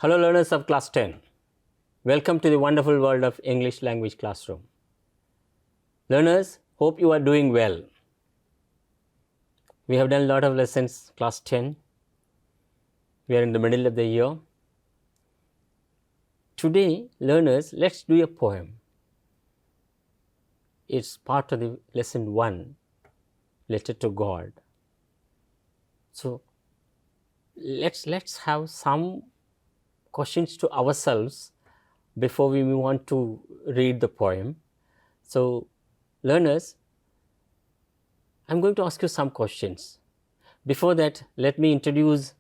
Hello learners of class 10. Welcome to the wonderful world of English language classroom. Learners, hope you are doing well. We have done a lot of lessons class 10. We are in the middle of the year. Today, learners, let's do a poem. It's part of the lesson 1, Letter to God. So, let's have some questions to ourselves before we move on to read the poem. So, learners, I'm going to ask you some questions. Before that, let me introduce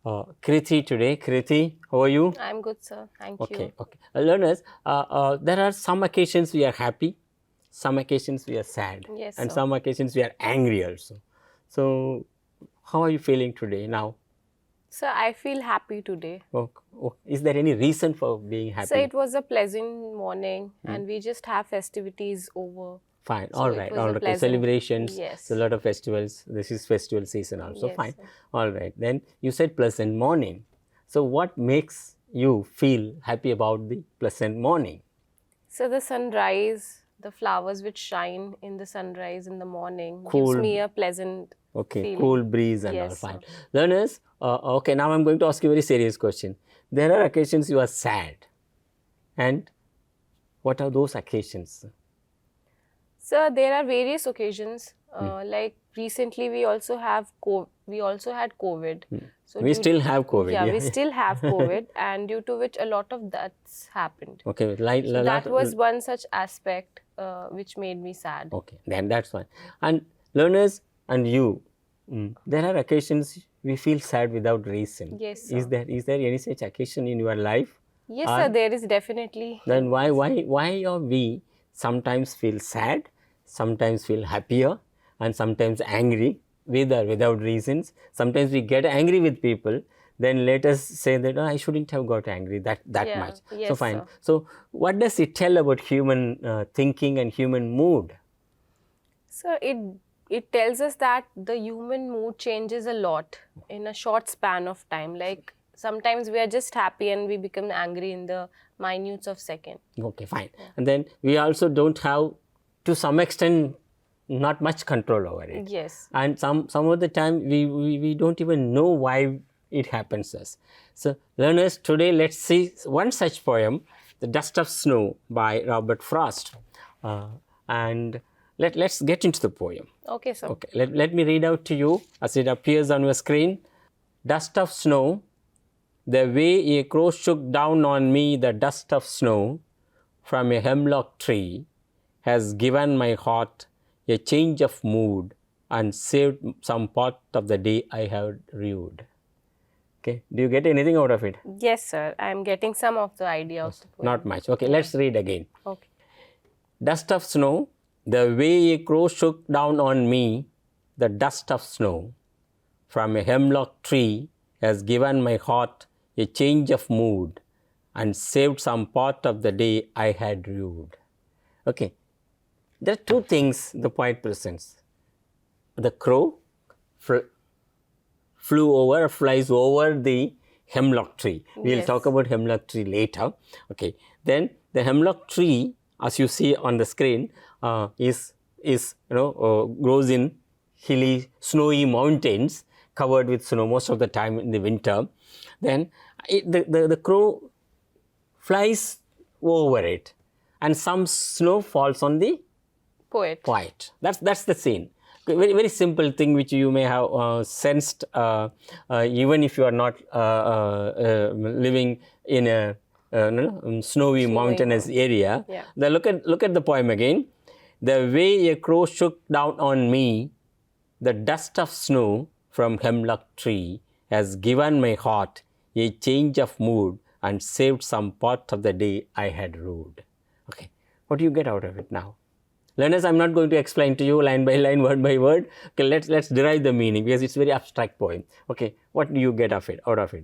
Kriti today. Kriti, how are you? I'm good, sir. Thank you. Okay. Learners, there are some occasions we are happy, some occasions we are sad, Yes, and sir. some occasions we are angry also. So, how are you feeling today now? Sir, I feel happy today. Is there any reason for being happy? So it was a pleasant morning and we just have festivities over. Fine, So all it right, was all a right. pleasant- Celebrations, Yes. a lot of festivals. This is festival season also. Yes, Fine, sir. all right. Then you said pleasant morning. So what makes you feel happy about the pleasant morning? So the sunrise, the flowers which shine in the sunrise in the morning Cool. gives me a pleasant Okay, feeling. cool breeze and all. Yes, Fine. sir. Learners, okay, now I'm going to ask you a very serious question. There are occasions you are sad. And what are those occasions? So there are various occasions. Hmm. Like recently, we also had COVID. So We still have COVID. Yeah, we still have COVID, and due to which a lot of deaths happened. Okay, So that was one such aspect which made me sad. Okay, then that's fine. And learners and you, there are occasions we feel sad without reason. Yes, Is sir. there any such occasion in your life? Yes, sir. There is definitely. Then why are we sometimes feel sad, sometimes feel happier, and sometimes angry with or without reasons? Sometimes we get angry with people. Then let us say that I shouldn't have got angry that Yeah, much. So yes, fine. sir. So what does it tell about human thinking and human mood? So it tells us that the human mood changes a lot in a short span of time. Like sometimes we are just happy and we become angry in the minutes of second. Okay, fine. And then we also don't have, to some extent, not much control over it. Yes. And some of the time we don't even know why it happens to us. So learners, today let's see one such poem, The Dust of Snow by Robert Frost. And let's get into the poem. Okay, sir. Okay, let me read out to you as it appears on your screen. Dust of snow, the way a crow shook down on me, the dust of snow from a hemlock tree has given my heart a change of mood and saved some part of the day I had rued. Okay, do you get anything out of it? Yes, sir. I am getting some of the idea of the poem. Not much. Okay, let's read again. Okay. Dust of snow, the way a crow shook down on me, the dust of snow from a hemlock tree has given my heart a change of mood and saved some part of the day I had rued. Okay, there are two things the poet presents. The crow flies over the hemlock tree. We will talk about hemlock tree later. Okay, then the hemlock tree, as you see on the screen, grows in hilly, snowy mountains covered with snow most of the time in the winter. Then the crow flies over it, and some snow falls on the poet. That's the scene. Very, very simple thing which you may have sensed even if you are not living in a snowy mountainous area. Yeah. Then look at the poem again. The way a crow shook down on me, the dust of snow from hemlock tree has given my heart a change of mood and saved some part of the day I had rued. Okay, what do you get out of it now? Learners, I'm not going to explain to you line by line, word by word. Okay, let's derive the meaning because it's a very abstract poem. Okay, what do you get out of it?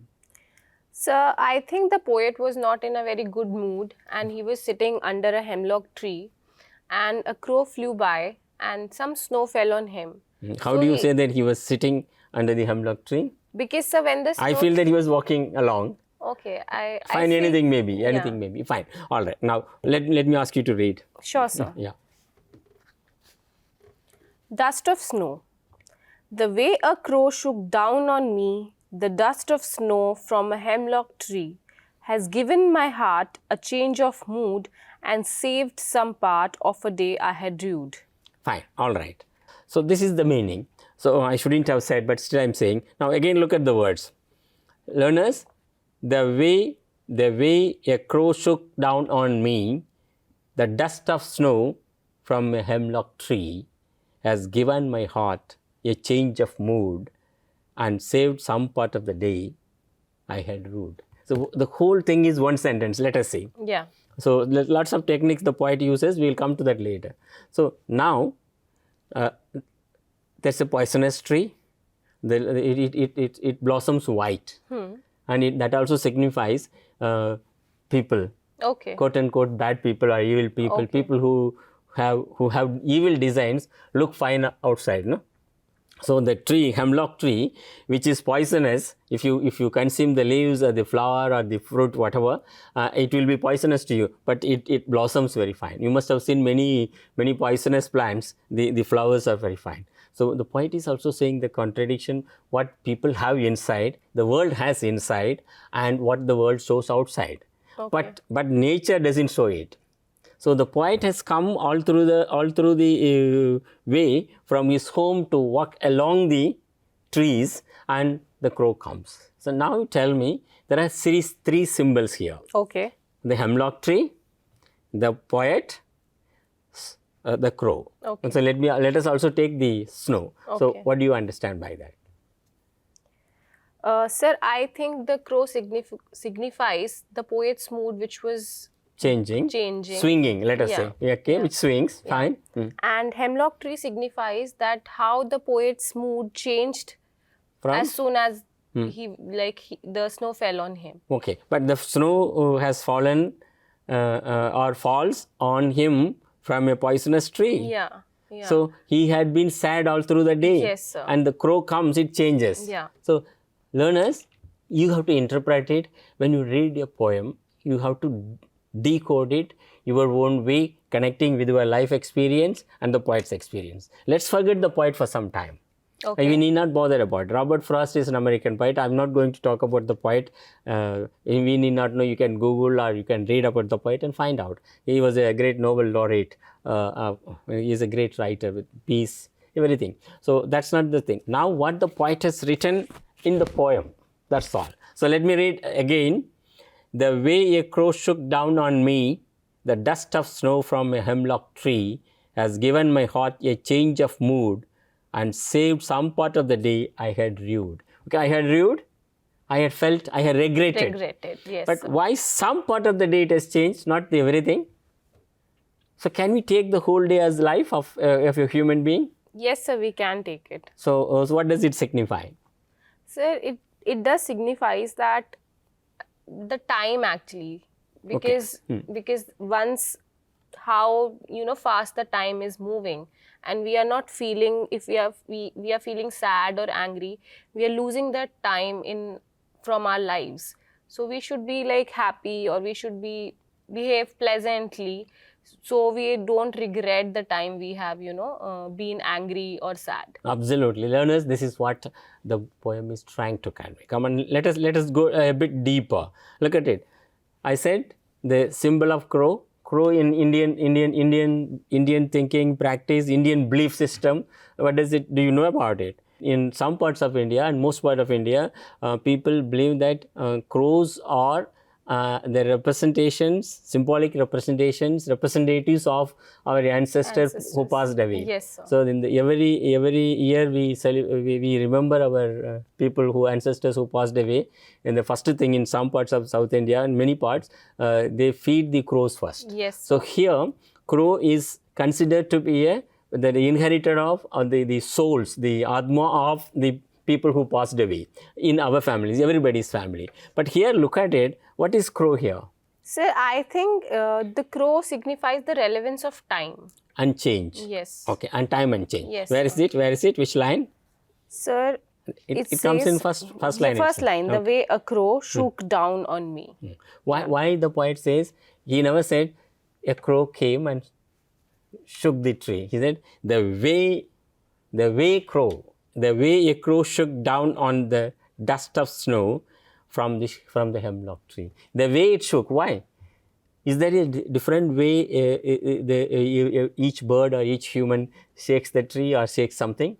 So I think the poet was not in a very good mood and he was sitting under a hemlock tree and a crow flew by and some snow fell on him. How do you say that he was sitting under the hemlock tree? Because sir, when the snow I feel that he was walking along. Okay, I Fine, feel- anything maybe, yeah. anything maybe. Fine. All right. Now, let me ask you to read. Sure, sir. Yeah. Dust of snow. The way a crow shook down on me, the dust of snow from a hemlock tree, has given my heart a change of mood and saved some part of a day I had rued. Fine. All right. So, this is the meaning. So, I shouldn't have said, but still I am saying. Now, again, look at the words. Learners, the way a crow shook down on me, the dust of snow from a hemlock tree has given my heart a change of mood and saved some part of the day I had rued. So, the whole thing is one sentence. Let us see. Yeah. So, lots of techniques the poet uses, we will come to that later. So, now there's a poisonous tree, it blossoms white, and that also signifies people, Okay. quote unquote bad people or evil people, Okay. people who have evil designs look fine outside, no? So, the tree, hemlock tree, which is poisonous, if you consume the leaves or the flower or the fruit, whatever, it will be poisonous to you, but it blossoms very fine. You must have seen many poisonous plants, the flowers are very fine. So, the poet is also saying the contradiction, what people have inside, the world has inside, and what the world shows outside. Okay. But nature doesn't show it. So, the poet has come all through the way from his home to walk along the trees, and the crow comes. So, now tell me, there are three symbols here: Okay. the hemlock tree, the poet, the crow. Okay. So, let us also take the snow. So, Okay. what do you understand by that? Sir, I think the crow signifies the poet's mood, which was Changing, changing. swinging, let us Yeah. say. Okay, which swings, fine. And hemlock tree signifies that how the poet's mood changed From? as soon as the snow fell on him. Okay, but the snow has fallen or falls on him from a poisonous tree. Yeah. Yeah. So, he had been sad all through the day. Yes, sir. And the crow comes, it changes. Yeah. So, learners, you have to interpret it. When you read a poem, you have to decode it your own way, connecting with your life experience and the poet's experience. Let's forget the poet for some time. Okay. We need not bother about it. Robert Frost is an American poet. I'm not going to talk about the poet. We need not know. You can Google or you can read about the poet and find out. He was a great Nobel laureate. He is a great writer with peace, everything. So, that's not the thing. Now, what the poet has written in the poem, that's all. So, let me read again. The way a crow shook down on me, the dust of snow from a hemlock tree has given my heart a change of mood and saved some part of the day I had rued. Okay, I had rued, I had felt, I had regretted. Regretted, yes. But sir. why some part of the day it has changed, not the everything? So, can we take the whole day as life of a human being? Yes, sir, we can take it. So, what does it signify? Sir, it does signifies that the time actually, because once how fast the time is moving, and we are not feeling, if we are feeling sad or angry, we are losing that time from our lives. So we should be like happy, or we should behave pleasantly, so we don't regret the time we have been angry or sad. Absolutely. Learners, this is what the poem is trying to convey. Come on, let us go a bit deeper. Look at it. I said the symbol of crow. Crow in Indian thinking, practice, Indian belief system. What does it? Do you know about it? In some parts of India and most part of India, people believe that crows are the representations, symbolic representations, representatives of our ancestors who passed away. Yes, sir. So, in every year we remember our people ancestors who passed away. And the first thing in some parts of South India and many parts, they feed the crows first. Yes. So, here crow is considered to be the inheritor of the souls, the atma of the people who passed away in our families, everybody's family. But here, look at it. What is crow here? Sir, I think the crow signifies the relevance of time. And change. Yes. Okay, and time and change. Yes, Where is it? Where is it? Which line? Sir, It comes in first line. The first itself. line, the way a crow shook down on me. Why the poet says, he never said a crow came and shook the tree. He said the way a crow shook down on the dust of snow from the hemlock tree. The way it shook. Why? Is there a different way each bird or each human shakes the tree or shakes something?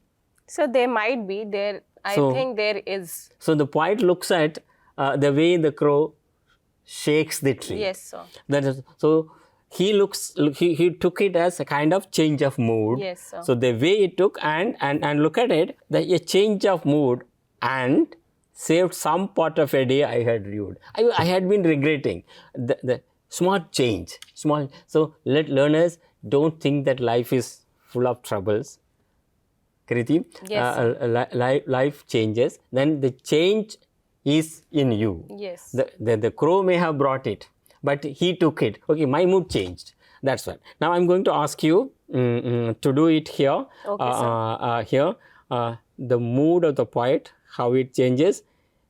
So there might be there. I think there is. So the poet looks at the way the crow shakes the tree. Yes, sir. That is, so he took it as a kind of change of mood. Yes, sir. So the way he took and look at it, a change of mood and saved some part of a day I had rued. I had been regretting the small change, small. So let learners don't think that life is full of troubles. Kriti, Yes, life changes. Then the change is in you. yes. The crow may have brought it, but he took it. Okay, my mood changed. That's what. Now I'm going to ask you to do it here. Okay, Here, the mood of the poet, how it changes,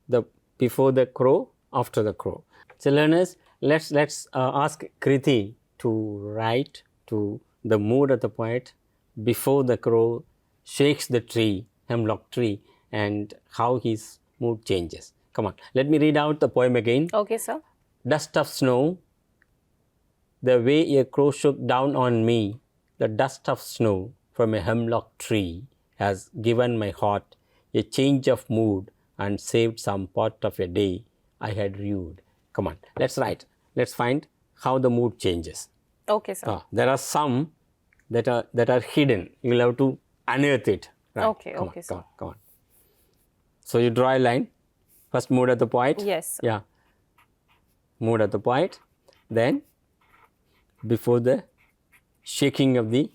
the before the crow, after the crow. So learners, let's ask Kriti to write to the mood of the poet before the crow shakes the tree, hemlock tree, and how his mood changes. Come on, let me read out the poem again. Okay, sir. Dust of snow, the way a crow shook down on me, the dust of snow from a hemlock tree has given my heart a change of mood and saved some part of a day I had rued. Come on, let's write. Let's find how the mood changes. Okay, sir. There are some that are hidden. You will have to unearth it. Right? Okay, come okay, on, sir. come on. So you draw a line. First mood of the poet. Yes, sir. Yeah. Mood of the poet. Then before the shaking of the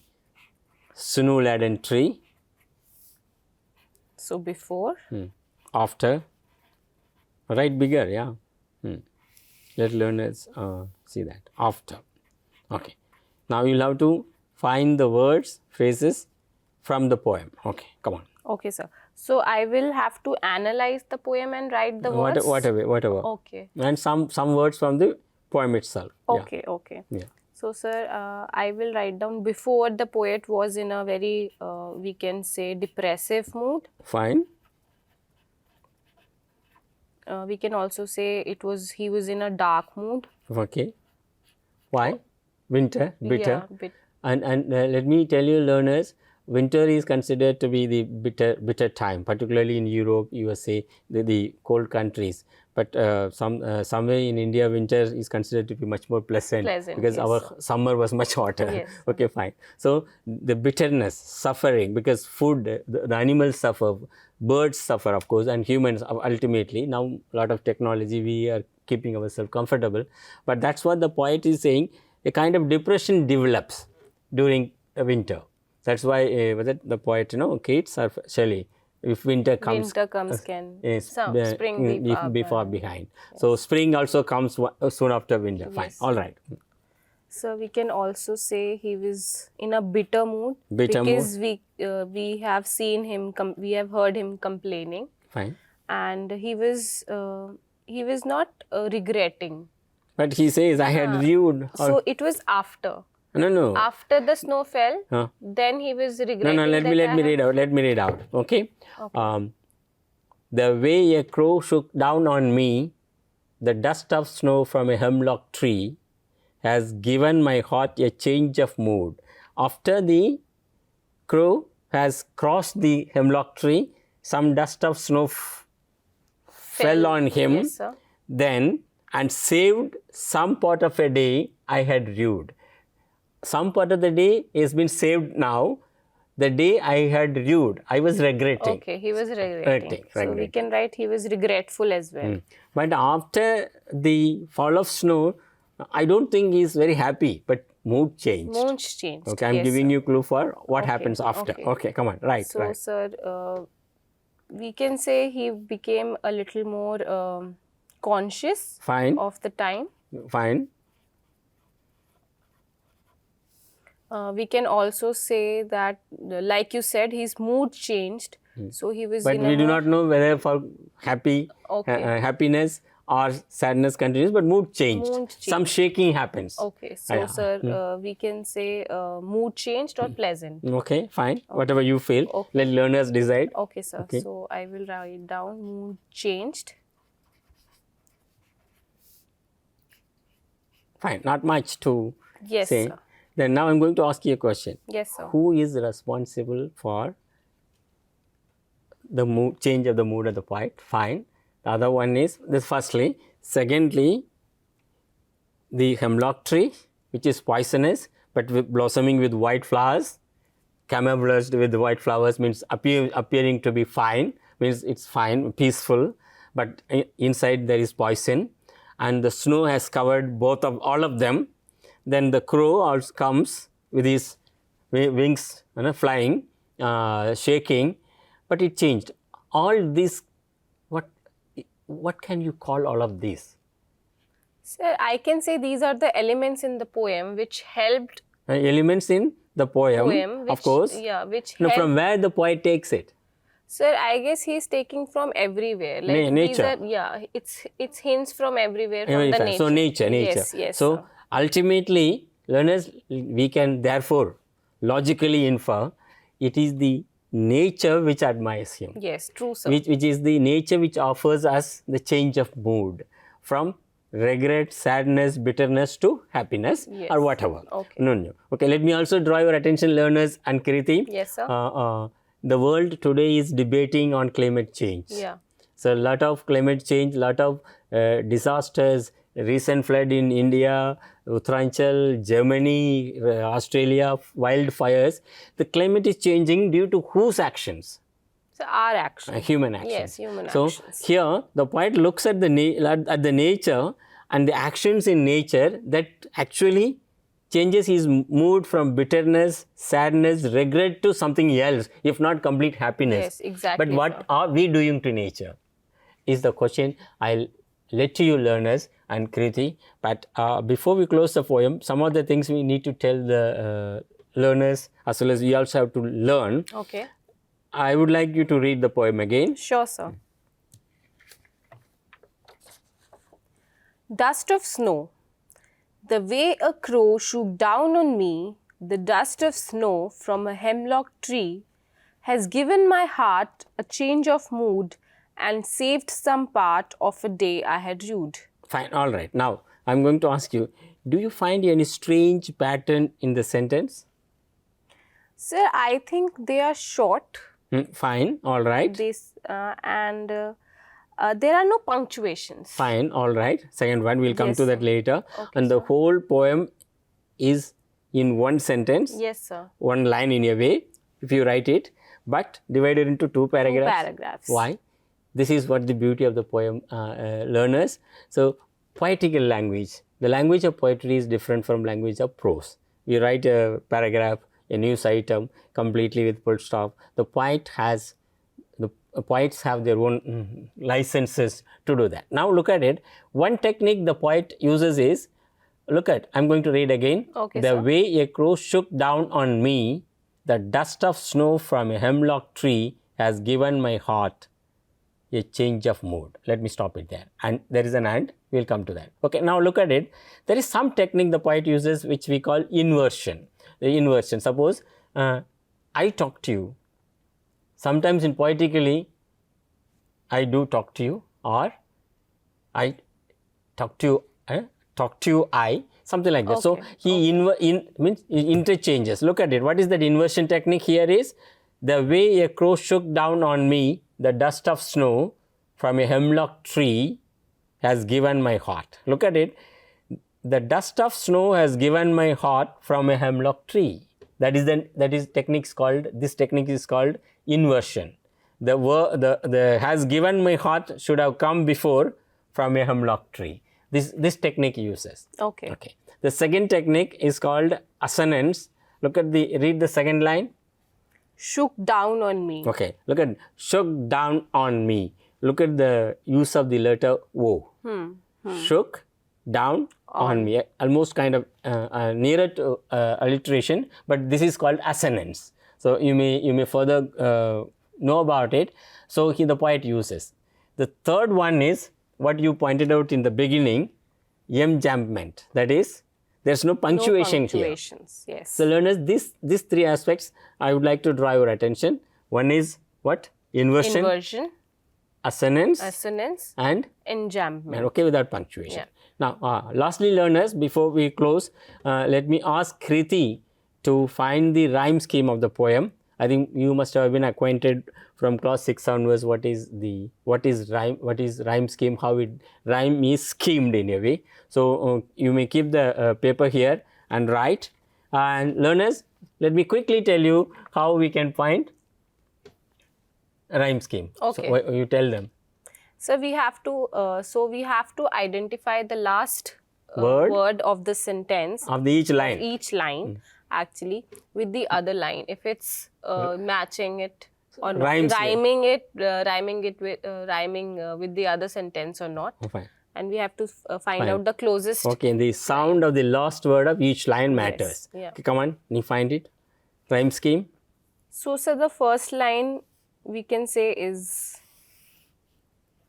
snow-laden tree. So before. After. Write bigger, yeah. Let learners see that. After. Okay. Now you'll have to find the words, phrases from the poem. Okay, come on. Okay, sir. So I will have to analyze the poem and write the words. Whatever. Okay. And some words from the poem itself. Okay, okay. Yeah. So, sir, I will write down before the poet was in a very, we can say, depressive mood. Fine. We can also say he was in a dark mood. Okay. Why? Winter, bitter. Yeah, bit. And let me tell you, learners, winter is considered to be the bitter time, particularly in Europe, USA, the cold countries. But somewhere in India, winter is considered to be much more pleasant because yes. our summer was much hotter. Yes. Okay, fine. So the bitterness, suffering, because food, the animals suffer, birds suffer, of course, and humans ultimately. Now, a lot of technology, we are keeping ourselves comfortable. But that's what the poet is saying. A kind of depression develops during winter. That's why the poet, Keats or Shelley, if winter comes, spring be far behind. Yes. So spring also comes soon after winter. Fine, yes. All right. So we can also say he was in a bitter mood because we have seen him, we have heard him complaining. Fine. And he was not regretting. But he says, I had rued. So it was after. No. After the snow fell, then he was regretting. No. Let me read out. Let me read out. Okay. The way a crow shook down on me, the dust of snow from a hemlock tree, has given my heart a change of mood. After the crow has crossed the hemlock tree, some dust of snow fell on him. Yes, sir. Then and saved some part of a day I had rued. Some part of the day has been saved now. The day I had rued, I was regretting. Okay, he was regretting. So we can write he was regretful as well. But after the fall of snow, I don't think he is very happy, but mood changed. Mood changed. Okay, I'm giving you clue for what happens after. Okay, come on, right. So, sir, we can say he became a little more conscious of the time. Fine. We can also say that, like you said, his mood changed So he was But in a we do more- not know whether for happiness or sadness continues, but mood changed. Mood Some changed. shaking happens. Okay, so Yeah. sir, we can say mood changed or pleasant. Okay, fine. Whatever you feel. Okay. Let learners decide. Okay, sir. Okay. So I will write down mood changed. Fine. Not much to Yes, say. sir. Then now I'm going to ask you a question. Yes, sir. Who is responsible for the mood change of the mood of the poet? Fine. The other one is this firstly. Secondly, the hemlock tree, which is poisonous but blossoming with white flowers, camouflaged with white flowers, means appearing to be fine, means it's fine, peaceful, but inside there is poison, and the snow has covered all of them. Then the crow also comes with his wings flying, shaking, but it changed. All this, what can you call all of these? Sir, I can say these are the elements in the poem which helped Elements in the poem, which, of course. Yeah, which No, helped. from where the poet takes it? Sir, I guess he's taking from everywhere. Like these nature. are, yeah, it's hints from everywhere from Very the fine. nature. So nature. Yes, yes. So sir. ultimately, learners, we can therefore logically infer it is the nature which admires him. Yes, true, sir. Which is the nature which offers us the change of mood from regret, sadness, bitterness to happiness, Yes. or whatever. Okay. No. Okay, let me also draw your attention, learners and Kiriti. Yes, sir. The world today is debating on climate change. Yeah. So, a lot of climate change, lot of disasters, recent flood in India, Uttaranchal, Germany, Australia, wildfires. The climate is changing due to whose actions? So our action. Human actions. Yes, human so actions. here the poet looks at the nature and the actions in nature that actually changes his mood from bitterness, sadness, regret to something else, if not complete happiness. Yes, exactly, But what sir. are we doing to nature? Is the question I'll let to you, learners and Kriti. But before we close the poem, some of the things we need to tell the learners, as well as we also have to learn. Okay. I would like you to read the poem again. Sure, sir. Dust of snow. The way a crow shook down on me, the dust of snow from a hemlock tree, has given my heart a change of mood and saved some part of a day I had rued. Fine, all right. Now, I'm going to ask you, do you find any strange pattern in the sentence? Sir, I think they are short. Fine, all right. And there are no punctuations. Fine, all right. Second one, we'll come Yes, to that sir. later. Okay, And the whole poem is in one sentence, Yes, sir. one line in a way, if you write it, but divided into two paragraphs. paragraphs. Why? This is what the beauty of the poem, learners. So, poetical language. The language of poetry is different from language of prose. We write a paragraph, a news item, completely with full stop. The poets have their own licenses to do that. Now look at it. One technique the poet uses is, look at, I'm going to read again. Okay, the sir. way a crow shook down on me, the dust of snow from a hemlock tree has given my heart a change of mood. Let me stop it there. And there is an and, we'll come to that. Okay, now look at it. There is some technique the poet uses which we call inversion. The inversion. Suppose I talk to you. Sometimes in poetically, I do talk to you, or I talk to you, I, something like that. So Okay. he means he interchanges. Look at it. What is that inversion technique here is, the way a crow shook down on me, the dust of snow from a hemlock tree has given my heart. Look at it. The dust of snow has given my heart from a hemlock tree. This technique is called inversion. The has given my heart should have come before from a hemlock tree. This technique uses. Okay. Okay. The second technique is called assonance. Read the second line. Shook down on me. Okay. Look at shook down on me. Look at the use of the letter O. Shook down on me. Almost kind of nearer to alliteration, but this is called assonance. So you may further know about it. So the poet uses. The third one is what you pointed out in the beginning, emjambment. That is, there's no punctuation No here. punctuations, yes. So learners, these three aspects I would like to draw your attention. One is what? Inversion, Inversion, assonance, and and enjambment. okay, without punctuation. Yeah. Now, lastly, learners, before we close, let me ask Kriti to find the rhyme scheme of the poem. I think you must have been acquainted from class 6 onwards what is rhyme scheme, how rhyme is schemed in a way. So you may keep the paper here and write. And learners, let me quickly tell you how we can find a rhyme scheme. Okay. So you tell them. So we have to identify the last Word of the sentence of the each line. each line actually with the other line, if it's matching it or not, Rhymes rhyming with the other sentence or not. Oh, fine. And we have to find Fine. out the closest. Okay, the sound of the last word of each line matters. yeah. Okay, come on, you find it. Rhyme scheme. So the first line we can say is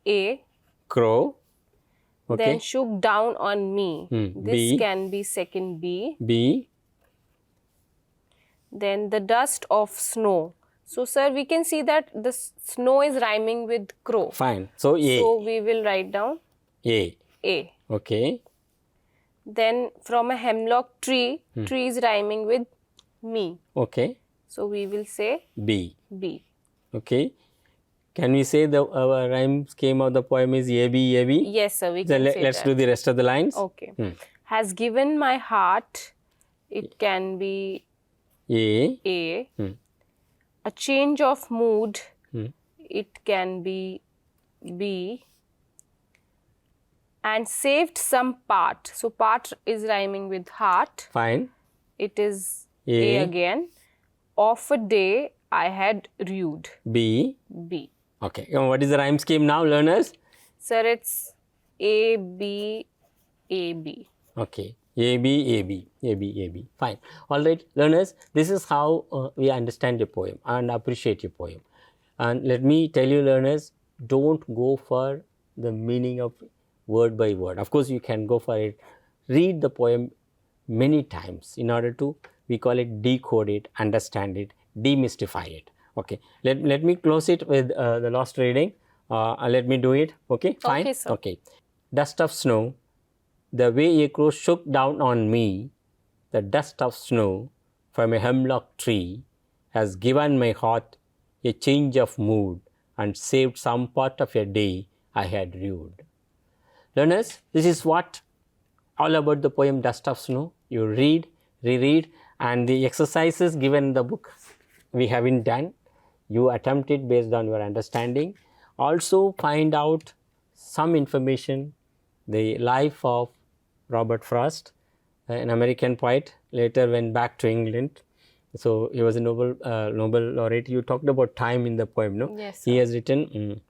A. Crow. Okay. Then shook down on me. This B. can be second B. B. Then the dust of snow. So sir, we can see that the snow is rhyming with crow. Fine. So A. So we will write down A. A. Okay. Then from a hemlock tree, tree is rhyming with me. Okay. So we will say B. B. Okay. Can we say the rhyme scheme of the poem is A B A B? Yes sir, we Then can say let's that. do the rest of the lines. Okay. Has given my heart, it can be A. A. A change of mood, it can be B. And saved some part. So part is rhyming with heart. Fine. It is A. A again. Of a day I had rued. B. B. Okay. What is the rhyme scheme now, learners? Sir, it's A, B, A, B. Okay. A, B, A, B, A, B, A, B. Fine. All right, learners, this is how we understand a poem and appreciate a poem. And let me tell you, learners, don't go for the meaning of word by word. Of course, you can go for it. Read the poem many times in order to, we call it, decode it, understand it, demystify it. Okay. Let me close it with the last reading. Let me do it. Okay. Fine. Okay, sir. Okay. Dust of snow. The way a crow shook down on me, the dust of snow from a hemlock tree has given my heart a change of mood and saved some part of a day I had rued. Learners, this is what all about the poem Dust of Snow. You read, reread, and the exercises given in the book we haven't done. You attempt it based on your understanding. Also find out some information, the life of Robert Frost, an American poet, later went back to England. So he was a Nobel laureate. You talked about time in the poem, no? Yes, He sir. has written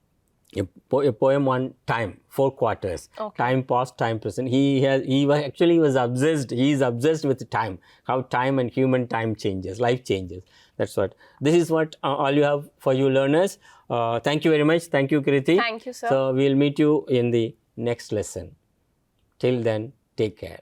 a poem on time, 4 quarters. Okay. Time past, time present. He was obsessed. He is obsessed with time. How time and human time changes, life changes. That's what. This is what all you have for you learners. Thank you very much. Thank you, Kriti. Thank you, sir. So we'll meet you in the next lesson. Till then, take care.